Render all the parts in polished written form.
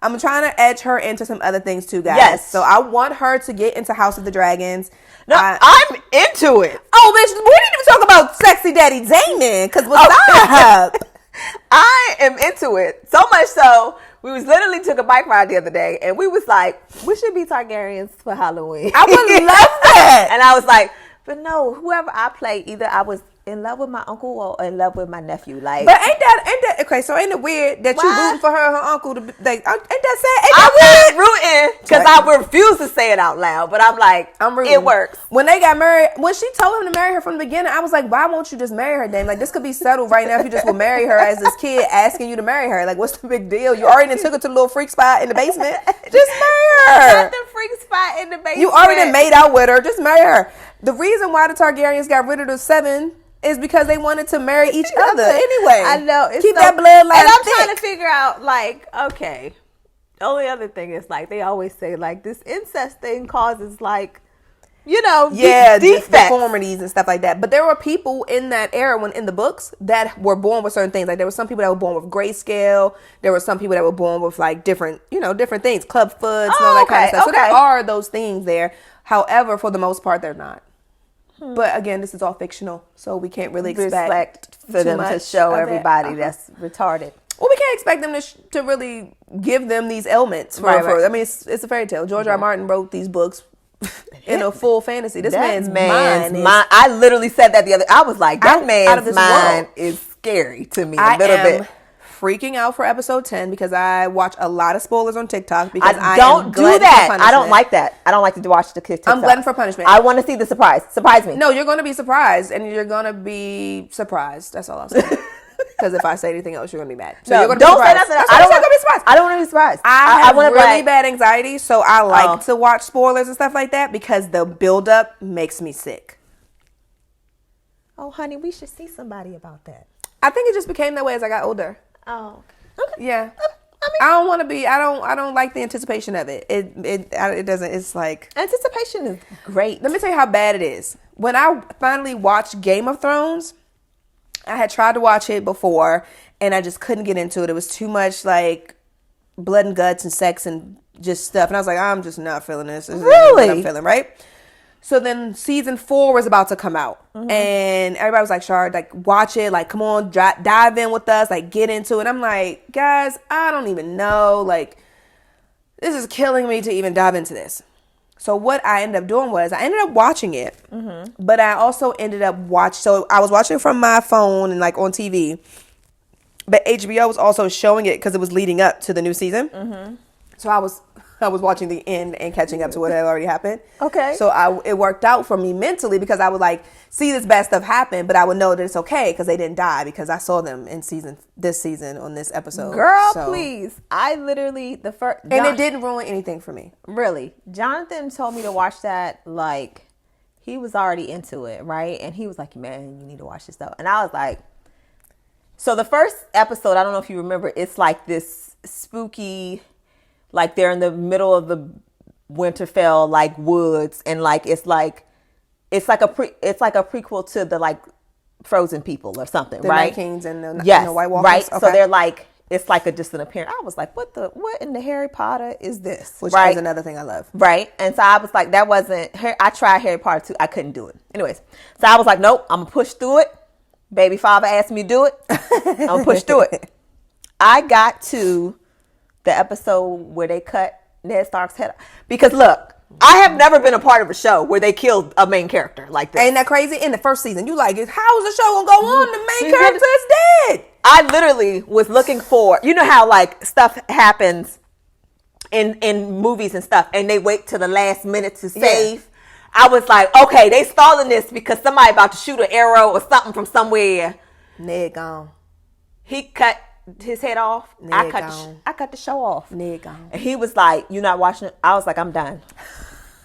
I'm trying to edge her into some other things too, guys. Yes. So I want her to get into House of the Dragons. No, I'm into it. Oh, bitch, we didn't even talk about Sexy Daddy Damon, because what's up? I am into it. So much so, we was literally took a bike ride the other day, and we was like, we should be Targaryens for Halloween. I would love that. And I was like, but no, whoever I play, either I was in love with my uncle or in love with my nephew. Like, but ain't that okay? So ain't it weird that you rooting for her and her uncle to be, like? Ain't that sad? Ain't I'm that not rooting because I refuse to say it out loud. But I'm like, I'm rooting. It works. When they got married, when she told him to marry her from the beginning, I was like, why won't you just marry her, Dame? Like, this could be settled right now if you just will marry her as this kid asking you to marry her. Like, what's the big deal? You already took her to the little freak spot in the basement. Just marry her. Not the freak spot in the basement. You already made out with her. Just marry her. The reason why the Targaryens got rid of the 7 is because they wanted to marry each other anyway. I know. Keep that bloodline And I'm thick. trying to figure out, like, okay. The only other thing is, like, they always say, like, this incest thing causes, like, you know, defects. Deformities and stuff like that. But there were people in that era in the books that were born with certain things. Like, there were some people that were born with grayscale. There were some people that were born with, like, different things, clubfoots and all that kind of stuff. So there are those things there. However, for the most part, they're not. But again, this is all fictional, so we can't really expect for them to show everybody that's retarded. Well, we can't expect them to really give them these elements. I mean, it's a fairy tale. George R. R. Martin wrote these books in a full fantasy. This man's mind is... I literally said that the other... I was like, that man's mind is scary to me a little bit. Freaking out for episode 10 because I watch a lot of spoilers on TikTok because I don't do that. I don't like that. I don't like to watch the TikTok. I'm glutton for punishment. I want to see the surprise. Surprise me. No, you're going to be surprised, and you're going to be surprised. That's all I'll say. Because if I say anything else, you're going to be mad. So no, you're going to don't be say nothing. I don't want to be surprised. I don't want to be surprised. I have really bad anxiety, so I like to watch spoilers and stuff like that because the buildup makes me sick. Oh, honey, we should see somebody about that. I think it just became that way as I got older. Oh, okay. Yeah. I don't want to be. I don't like the anticipation of it. It doesn't. It's like anticipation is great. Let me tell you how bad it is. When I finally watched Game of Thrones, I had tried to watch it before, and I just couldn't get into it. It was too much like blood and guts and sex and just stuff. And I was like, I'm just not feeling this. This really? What I'm feeling, right? So then season 4 was about to come out. Mm-hmm. And everybody was like, Shar, like, watch it. Like, come on, dive in with us. Like, get into it. I'm like, guys, I don't even know. Like, this is killing me to even dive into this. So what I ended up doing was I ended up watching it. Mm-hmm. But I also ended up so I was watching from my phone and, like, on TV. But HBO was also showing it because it was leading up to the new season. Mm-hmm. So I was watching the end and catching up to what had already happened. Okay. So it worked out for me mentally because I would like see this bad stuff happen, but I would know that it's okay because they didn't die because I saw them in this season on this episode. Girl, please. I literally, and it didn't ruin anything for me. Really. Jonathan told me to watch that, like, he was already into it, right? And he was like, man, you need to watch this stuff. And I was like, so the first episode, I don't know if you remember, it's like this spooky... Like they're in the middle of the Winterfell like woods, and like it's like a prequel to the like Frozen People or something, the right? Night Kings and the White Walkers, right? Okay. So they're like it's like a distant appearance. I was like, what in the Harry Potter is this? Which is another thing I love, right? And so I was like, that wasn't. I tried Harry Potter 2, I couldn't do it. Anyways, so I was like, nope, I'm gonna push through it. Baby father asked me to do it. I'm gonna push through it. I got to the episode where they cut Ned Stark's head off. Because look, I have never been a part of a show where they killed a main character like this. Ain't that crazy? In the first season, you like, how is the show gonna go on? The main character is dead. I literally was looking for, you know how like stuff happens in movies and stuff, and they wait till the last minute to save. Yeah. I was like, okay, they stalling this because somebody about to shoot an arrow or something from somewhere. Ned gone. He cut his head off. I cut the show off. Ned gone. And he was like, "You're not watching it?" I was like, "I'm done.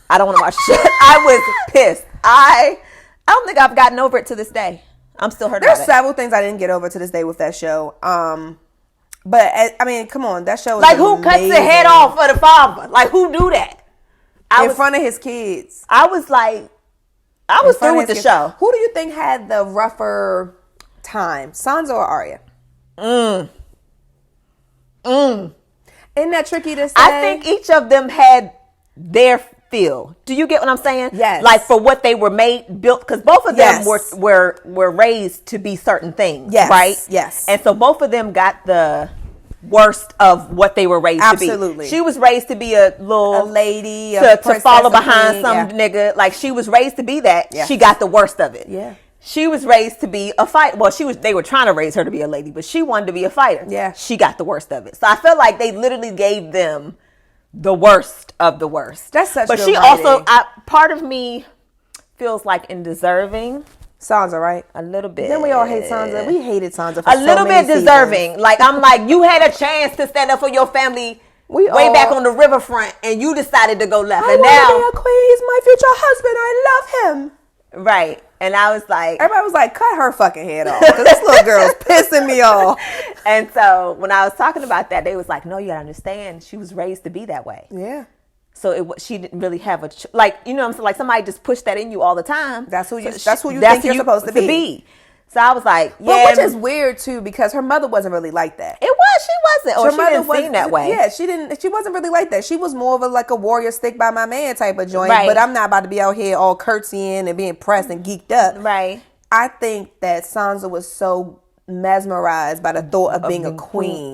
I don't want to watch shit." I was pissed. I don't think I've gotten over it to this day. I'm still hurt. There's several things I didn't get over to this day with that show. But I mean, come on, that show was like who cuts the head off for the father? Like who do that? In front of his kids. I was like, I was through with the show. Who do you think had the rougher time, Sansa or Arya? And Isn't that tricky to say? I think each of them had their feel. Do you get what I'm saying? Yes. Like for what they were built, because both of them Yes. were raised to be certain things, Yes. right? Yes. And so both of them got the worst of what they were raised to be. Absolutely. She was raised to be a lady, to follow behind some nigga. Like she was raised to be that. Yes. She got the worst of it. Yeah. She was raised to be a fight. Well, they were trying to raise her to be a lady, but she wanted to be a fighter. Yeah. She got the worst of it. So I feel like they literally gave them the worst of the worst. That's such But good she writing. also, part of me feels like undeserving. Sansa, right? A little bit. Then we all hate Sansa. We hated Sansa for a so little many bit deserving. Like I'm like, you had a chance to stand up for your family way back on the riverfront, and you decided to go left. I and want now, to be a queen. He's my future husband. I love him. right? And I was like, everybody was like, cut her fucking head off, because this little girl's pissing me off. And so when I was talking about that, they was like, no, you gotta understand, she was raised to be that way. Yeah. So she didn't really have like, you know what I'm saying? Like somebody just pushed that in you all the time. That's who you think you're supposed to be. So I was like, yeah. But which is weird too, because her mother wasn't really like that. She wasn't. Or she didn't seem that way. Yeah, she wasn't really like that. She was more of a warrior stick by my man type of joint. Right. But I'm not about to be out here all curtsying and being pressed and geeked up. Right. I think that Sansa was so mesmerized by the thought of being a queen.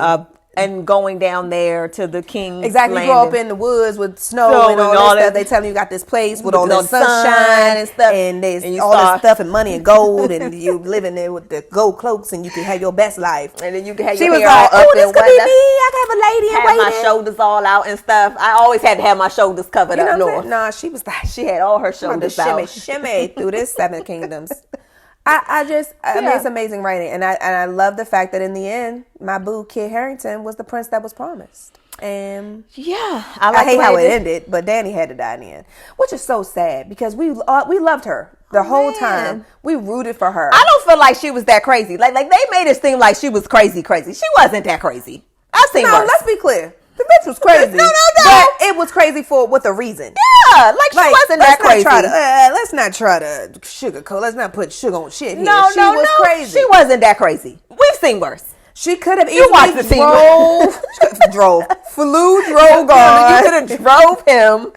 And going down there to the king's exactly. landing. You grow up in the woods with snow and all this stuff. They tell you got this place with all this sunshine and stuff, and there's all this stuff and money and gold, and you living there with the gold cloaks, and you can have your best life. And then you can have she your was hair like, all up. Oh, this could be me. I can have a lady in have waiting. My shoulders all out and stuff. I always had to have my shoulders covered up north. Nah, she was like, she had all her shoulders out. Shimmy through this 7 kingdoms. I mean, it's amazing writing, and I love the fact that in the end, my boo Kit Harington was the prince that was promised. And yeah, I hate how it ended, but Dany had to die in the end, which is so sad because we loved her the whole time. We rooted for her. I don't feel like she was that crazy. Like they made it seem like she was crazy. She wasn't that crazy. I've seen worse. Let's be clear. The bitch was crazy. No. But it was crazy with a reason. Yeah, like she wasn't that crazy. Let's not try to sugarcoat. Let's not put sugar on shit here. She was crazy. She wasn't that crazy. We've seen worse. She could have easily flew Drogon. You could have drove him.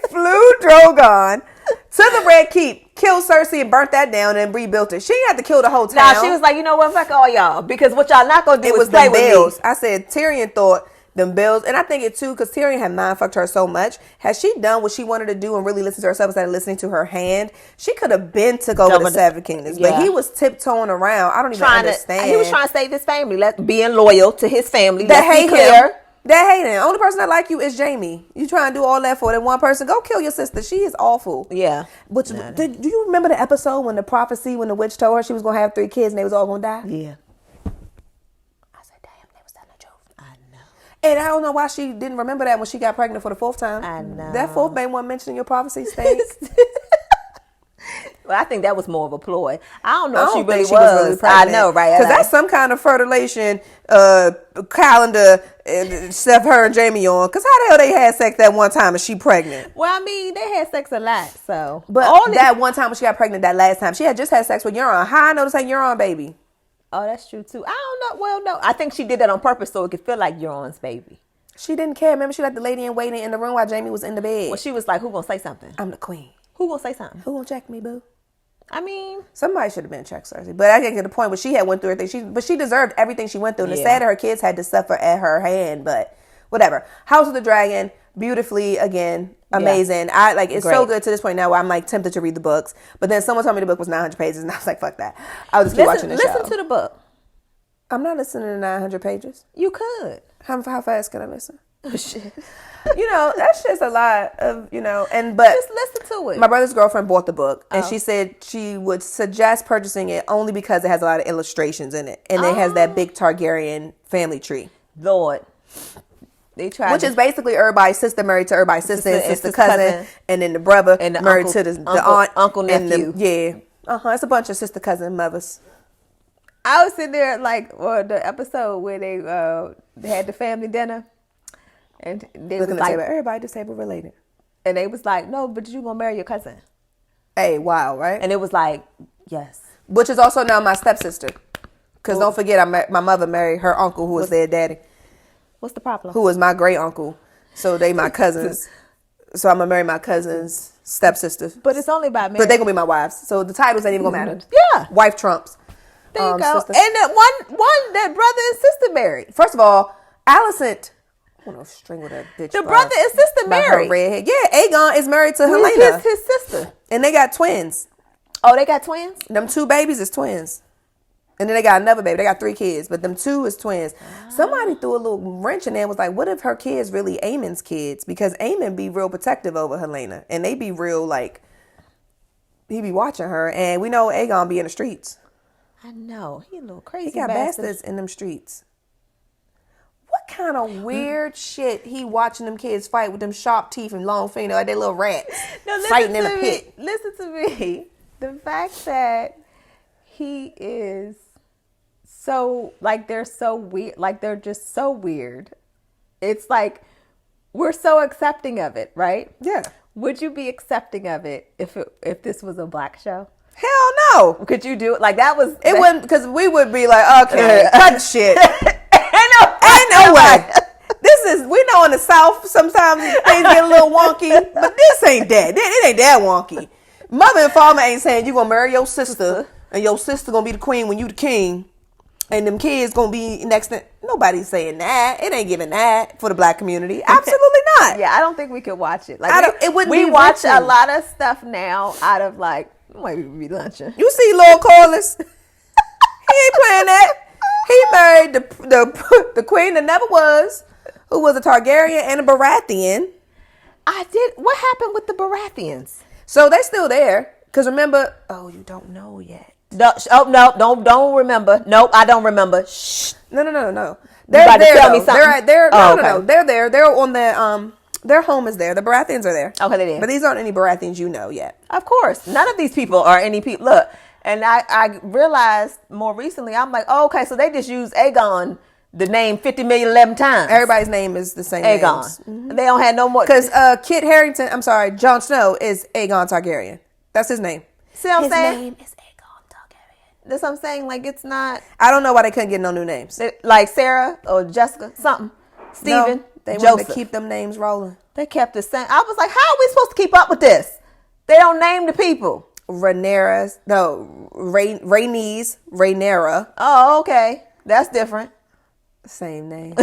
Flew Drogon to the Red Keep, killed Cersei and burnt that down and rebuilt it. She didn't have to kill the whole town. Nah, she was like, you know what, fuck all y'all, because what y'all not gonna do is play with me. I said Tyrion thought them bills, and I think it too, because Tyrion had mind fucked her so much. Had she done what she wanted to do and really listened to herself instead of listening to her hand, she could have been to go to the 7 Kingdoms. Yeah. But he was tiptoeing around. I don't even understand. He was trying to save his family, being loyal to his family. That hate him. That hate him. Only person that like you is Jamie. You trying to do all that for that one person? Go kill your sister. She is awful. Yeah. But do you remember the episode when the witch told her she was gonna have 3 kids and they was all gonna die? Yeah. I said, damn, they was telling the truth. I know. And I don't know why she didn't remember that when she got pregnant for the 4th time. I know. That 4th baby wasn't mentioned in your prophecy state. Well, I think that was more of a ploy. I don't know if she really was. I know, right? Because that's some kind of fertilization calendar stuff her and Jamie on. Because how the hell they had sex that one time and she pregnant? Well, I mean, they had sex a lot, so. But that one time when she got pregnant, that last time, she had just had sex with Euron. How I know this ain't Euron baby? Oh, that's true, too. I don't know. Well, no. I think she did that on purpose so it could feel like Euron's baby. She didn't care. Remember, she let the lady in waiting in the room while Jamie was in the bed. Well, she was like, who gonna say something? I'm the queen. Who gonna say something? Who gonna check me, boo? I mean, somebody should have been checked Cersei, but I get to the point where she had went through everything. But she deserved everything she went through. And it's sad that her kids had to suffer at her hand. But whatever. House of the Dragon, beautifully again, amazing. Yeah. It's so good to this point now where I'm like tempted to read the books. But then someone told me the book was 900 pages, and I was like, fuck that. I'll just keep watching the show. Listen to the book. I'm not listening to 900 pages. You could. How fast can I listen? Oh shit. That's just a lot of, but just listen to it. My brother's girlfriend bought the book and she said she would suggest purchasing it only because it has a lot of illustrations in it. And it has that big Targaryen family tree. Lord. They tried. Which is basically everybody's sister married to everybody's sister and sister cousin. And then the brother and the married uncle, to the aunt. Uncle, nephew. It's a bunch of sister cousin mothers. I was sitting there the episode where they had the family dinner. And they looking was at the table. Everybody at this table related. And they was like, no, but you gonna marry your cousin. Hey, wow, right? And it was like, yes. Which is also now my stepsister. Because don't forget, my mother married her uncle who was their daddy. What's the problem? who is my great uncle. So they my cousins. So I'm gonna marry my cousin's stepsister. But it's only by marriage. But they gonna be my wives. So the titles ain't even gonna matter. Yeah. Wife trumps. There you go. Sister. And that one that brother and sister married. First of all, Allison, I want to strangle that bitch. The brother and sister by married. her redhead. Yeah, Aegon is married to Helena. His sister. And they got twins. Oh, they got twins? Them 2 babies is twins. And then they got another baby. They got 3 kids, but them 2 is twins. Somebody threw a little wrench in there and was like, what if her kids really Aemon's kids? Because Aemon be real protective over Helena. And they be real, like, he be watching her. And we know Aegon be in the streets. I know. He a little crazy. He got bastards in them streets. What kind of weird shit he watching them kids fight with them sharp teeth and long fingers like they little rats fighting in a pit? Listen to me. The fact that he is so, like, they're so weird. Like, they're just so weird. It's like, we're so accepting of it, right? Yeah. Would you be accepting of it if this was a black show? Hell no. Could you do it? Like, that was... It wouldn't, because we would be like, okay, cut shit. Ain't no way. We know in the South, sometimes things get a little wonky, but this ain't that. It ain't that wonky. Mother and father ain't saying you gonna marry your sister, and your sister gonna be the queen when you the king, and them kids gonna be next to... Nobody's saying that. It ain't giving that for the black community. Absolutely not. Yeah, I don't think we could watch it. Like, it wouldn't we be watch written. a lot of stuff now out of, like, maybe we be lunching. You see Lord Corliss? He ain't playing that. He married the queen that never was, who was a Targaryen and a Baratheon. I did. What happened with the Baratheons? So they still there. Because remember, oh, you don't know yet. No, don't remember. Nope, I don't remember. Shh. No. They're They're there. tell me Though. something. No. They're there. They're on their home is there. The Baratheons are there. Okay, they did. But these aren't any Baratheons you know yet. Of course, none of these people are any people. Look, and I realized more recently. I'm like, oh, okay, so they just use Aegon, the name 50 million 11 times. Everybody's name is the same. Aegon. Mm-hmm. They don't have no more. Because Kit Harington, I'm sorry, Jon Snow is Aegon Targaryen. That's his name. See what I'm saying? His name is Aegon Targaryen. That's what I'm saying. Like, it's not. I don't know why they couldn't get no new names. Like Sarah or Jessica, something. Stephen, No, they Joseph. wanted to keep them names rolling. They kept the same. I was like, how are we supposed to keep up with this? They don't name the people. Rhaenyra, Oh, okay. That's different. same name.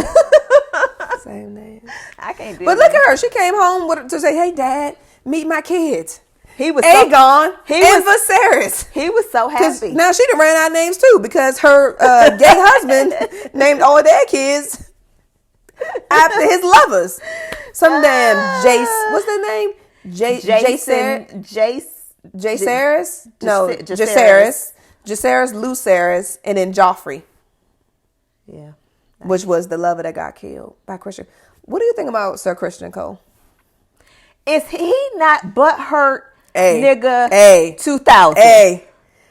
Same name. I can't do it. But look at her. She came home to say, hey, Dad, meet my kids. He was Aegon and Viserys. He was so happy. Now she done ran out of names too because her gay husband named all their kids after his lovers. Some damn Jace. What's their name? Jason. Jaceres? No, Jaceres. Jaceres, Lucerys, and then Joffrey. Yeah. Which was the lover that got killed by Christian. What do you think about Sir Christian Cole? Is he not butthurt, nigga? 2000. Hey,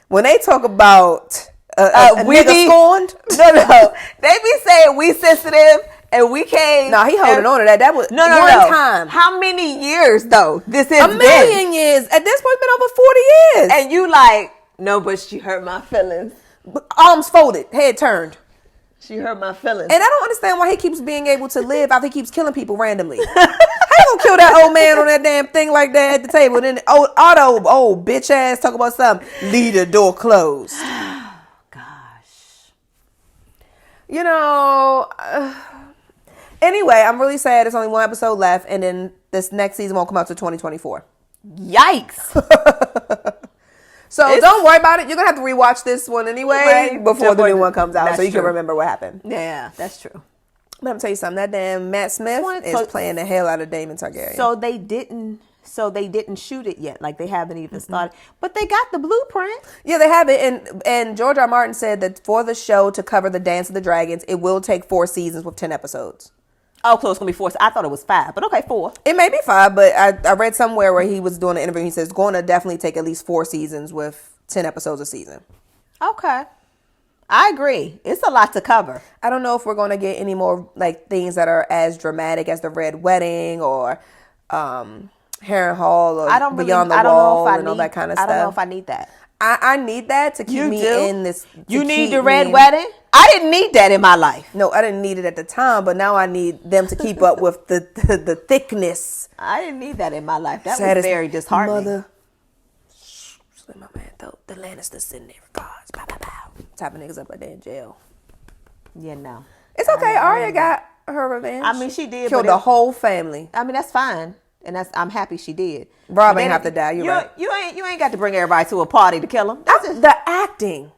when they talk about a nigga scorned, no, they be saying we sensitive and we can't. No, he holding on to that. That was one time. How many years though? This is a million years. At this point, it's been over 40 years. And you like, no, but she hurt my feelings. Arms folded, head turned. She hurt my feelings. And I don't understand why he keeps being able to live after he keeps killing people randomly. How you gonna kill that old man on that damn thing like that at the table? Then old bitch ass talk about something. Leave the door closed. Gosh. You know. Anyway, I'm really sad. There's only one episode left, and then this next season won't come out till 2024. Yikes. So don't worry about it. You're going to have to rewatch this one anyway before the new one comes out so you can remember what happened. Yeah, that's true. But I'm going to tell you something. That damn Matt Smith is playing the hell out of Daemon Targaryen. So they didn't shoot it yet. Like, they haven't even started. But they got the blueprint. Yeah, they have it. And George R. Martin said that for the show to cover the Dance of the Dragons, it will take 4 seasons with 10 episodes. Oh, so it's going to be 4. I thought it was 5, but okay, 4. It may be 5, but I read somewhere where he was doing an interview. He says it's going to definitely take at least 4 seasons with 10 episodes a season. Okay. I agree. It's a lot to cover. I don't know if we're going to get any more like things that are as dramatic as the Red Wedding or Harrenhal or Beyond the Wall and all that kind of stuff. I don't know if I need that. I need that to keep You me do? in this. You need keep the red me- wedding? I didn't need that in my life. No, I didn't need it at the time, but now I need them to keep up with the thickness. I didn't need that in my life. That was Saddest very disheartening. Mother. My man, though, the Lannisters sitting there regards. Pow, pow, pow. Tapping niggas up like they in jail. Yeah, no. It's okay. Arya got her revenge. I mean, she did. Killed but the whole family. I mean, that's fine. And I'm happy she did. Rob But ain't then have to die. You're right. You ain't got to bring everybody to a party to kill him. That's just, The acting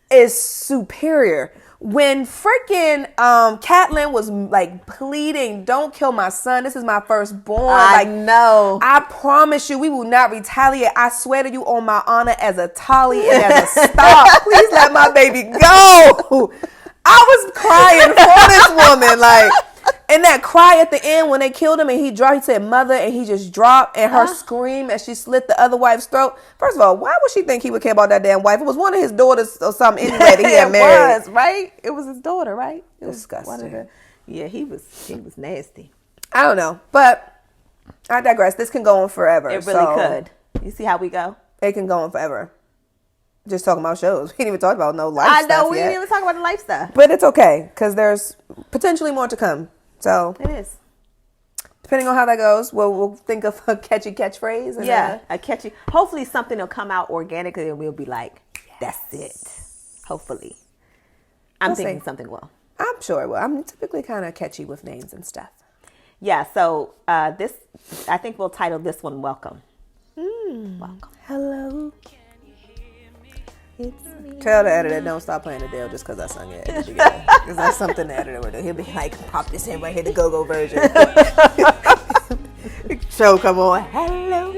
is superior. When freaking Catelyn was like pleading, "Don't kill my son. This is my firstborn." I Like, know. I promise you, we will not retaliate. I swear to you, on my honor as a Tolly and as a Stark, please let my baby go. I was crying for this woman, like. And that cry at the end when they killed him and he dropped, he said mother, and he just dropped, and her scream as she slit the other wife's throat. First of all, why would she think he would care about that damn wife? It was one of his daughters or something anyway that he had married. It was, right? It was his daughter, right? It was Disgusting. one of the, yeah, he was nasty. I don't know, but I digress. This can go on forever. It really could. You see how we go? It can go on forever. Just talking about shows. We didn't even talk about no life I stuff know, we yet. didn't even talk about the life stuff. But it's okay, because there's potentially more to come. So It is. depending on how that goes, we'll think of a catchy catchphrase. And Yeah, a catchy. Hopefully something will come out organically and we'll be like, that's it. Hopefully. I'm We'll thinking see. something will. I'm sure it will. I'm typically kind of catchy with names and stuff. Yeah, so this, I think we'll title this one Welcome. Welcome. Hello. It's me. Tell the editor don't stop playing Adele just because I sung it together. Because that's something the editor would do. He'll be like, pop this in right here, the go-go version. Show come on. Hello.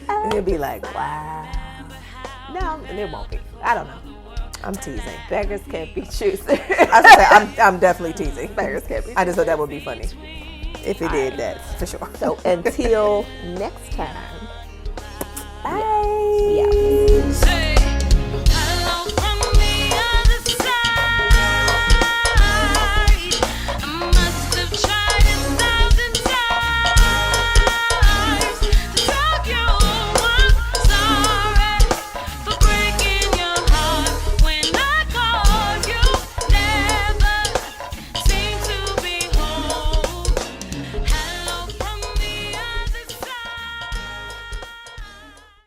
And he'll be like, wow. No, and it won't be. I don't know. I'm teasing. Beggars can't be choosers. I was gonna say, I'm definitely teasing. Beggars can't be I just thought that would be funny. If he did that, for sure. So until next time. Bye. Yeah.